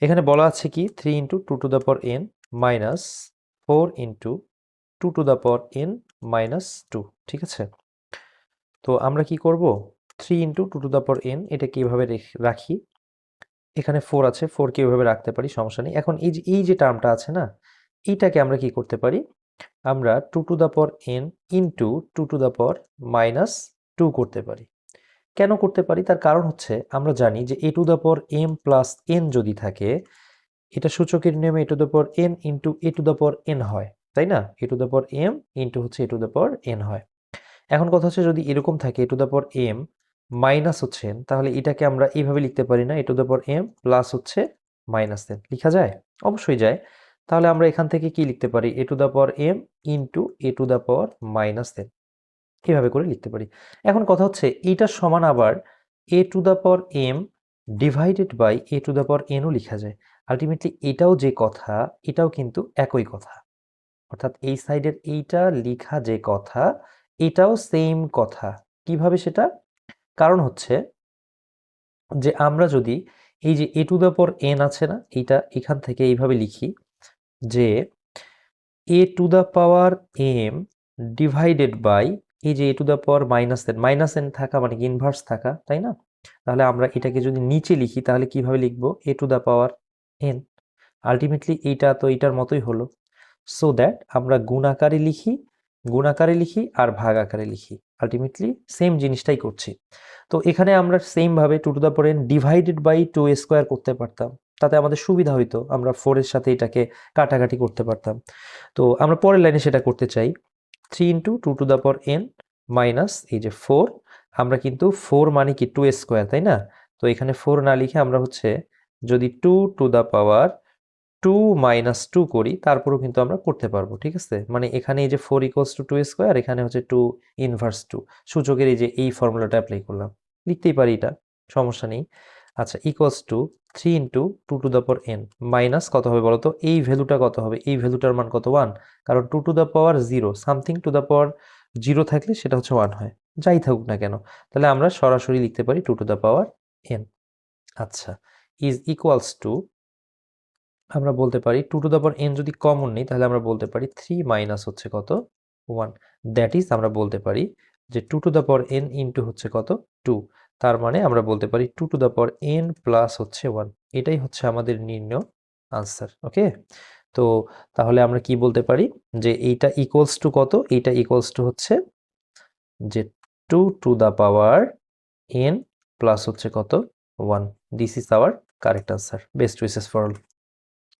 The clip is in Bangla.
এখানে বলা আছে কি 3 into 2 to the power n minus 4 into 2 to the power n minus 2, ঠিক আছে। তো আমরা কি করব, 3 into 2 to the power n এটা কিভাবে রাখি, এখানে 4 আছে, 4 কে এভাবে রাখতে পারি, সমস্যা নেই। এখন এই যে টার্মটা আছে না, এইটাকে আমরা কি করতে পারি, আমরা 2 to the power n into 2 to the power minus 2 করতে পারি। কেন করতে পারি, তার কারণ হচ্ছে আমরা জানি যে a to the power m plus n যদি থাকে, এটা সূচকের নিয়মে a to the power n into a to the power n হয়, তাই না। a to the power m into হচ্ছে a to the power n হয়। এখন কথা হচ্ছে যদি এরকম থাকে a to the power m minus হচ্ছে n, তাহলে এটাকে আমরা এইভাবে লিখতে পারি না, a to the power m plus হচ্ছে মাইনাস n লিখা যায়, অবশ্যই যায়। তাহলে আমরা এখান থেকে কি লিখতে পারি, a to the power m into a to the power minus n এভাবে করে লিখতে পারি। এখন কথা হচ্ছে এইটা সমান আবার a to the power m divided by a to the power n ও লিখা যায়। আলটিমেটলি এটাও যে কথা, এটাও কিন্তু একই কথা, অর্থাৎ এই সাইডের এইটা লেখা যে কথা, এটাও সেম কথা। কিভাবে সেটা, কারণ হচ্ছে যে আমরা যদি এই যে a to the power n আছে না, এইটা এখান থেকে এইভাবে লিখি যে a to the power m divided by এই যে a to the power minus n থাকা মানে ইনভার্স থাকা, তাই না। তাহলে আমরা এটাকে যদি নিচে লিখি তাহলে কিভাবে লিখবো, a to the power n। Ultimately এইটা তো এইটার মতোই হলো, সো দ্যাট আমরা গুণাকারে লিখি আর ভাগ আকারে লিখি, আলটিমেটলি সেম জিনিসটাই করছি। তো এখানে আমরা সেম ভাবে 2 to the power n divided by 2 square করতে পারতাম, তাতে আমাদের সুবিধা হইতো, আমরা 4 এর সাথে এটাকে কাটাকাটি করতে পারতাম। তো আমরা পরের লাইনে সেটা করতে চাই, 3 into 2 to the power n minus এই যে 4, আমরা কিন্তু 4 মানে কি 2 স্কোয়ার, তাই না। তো এখানে 4 না লিখে আমরা হচ্ছে যদি 2 টু দ্য পাওয়ার 2 মাইনাস 2 করি তারপরেও কিন্তু আমরা করতে পারবো, ঠিক আছে। মানে এখানে এই যে 4 ইকুয়ালস টু 2 স্কোয়ার, এখানে হচ্ছে 2 ইনভার্স 2, সূচকের এই যে এই ফর্মুলাটা অ্যাপ্লাই করলাম, লিখতেই পারি এটা, সমস্যা নেই। আচ্ছা, equals to 3 into 2 to the power n minus কত হবে বলতো, এই ভ্যালুটা কত হবে, এই ভ্যালুটার মান কত 1, কারণ 2 to the power 0 something to the পাওয়ার 0 থাকলে সেটা হচ্ছে 1 হয়, যাই থাকুক না কেন। তাহলে আমরা সরাসরি লিখতে পারি 2 টু দ্য পাওয়ার n। আচ্ছা, ইজ ইকুয়ালস টু আমরা বলতে পারি 2 টু দ্য পাওয়ার n যদি কমন নেই তাহলে আমরা বলতে পারি 3 মাইনাস হচ্ছে কত 1, দ্যাট ইজ আমরা বলতে পারি যে 2 to the power n into হচ্ছে কত 2, তার মানে আমরা বলতে পারি 2 to the power n plus হচ্ছে 1, এটাই হচ্ছে আমাদের নির্ণয় আনসার। ওকে, তো তাহলে আমরা কি বলতে পারি যে এইটা ইকুয়ালস টু কত, এইটা ইকুয়ালস টু হচ্ছে যে 2 to the power n plus হচ্ছে কত 1, this is our correct answer. Best wishes for all.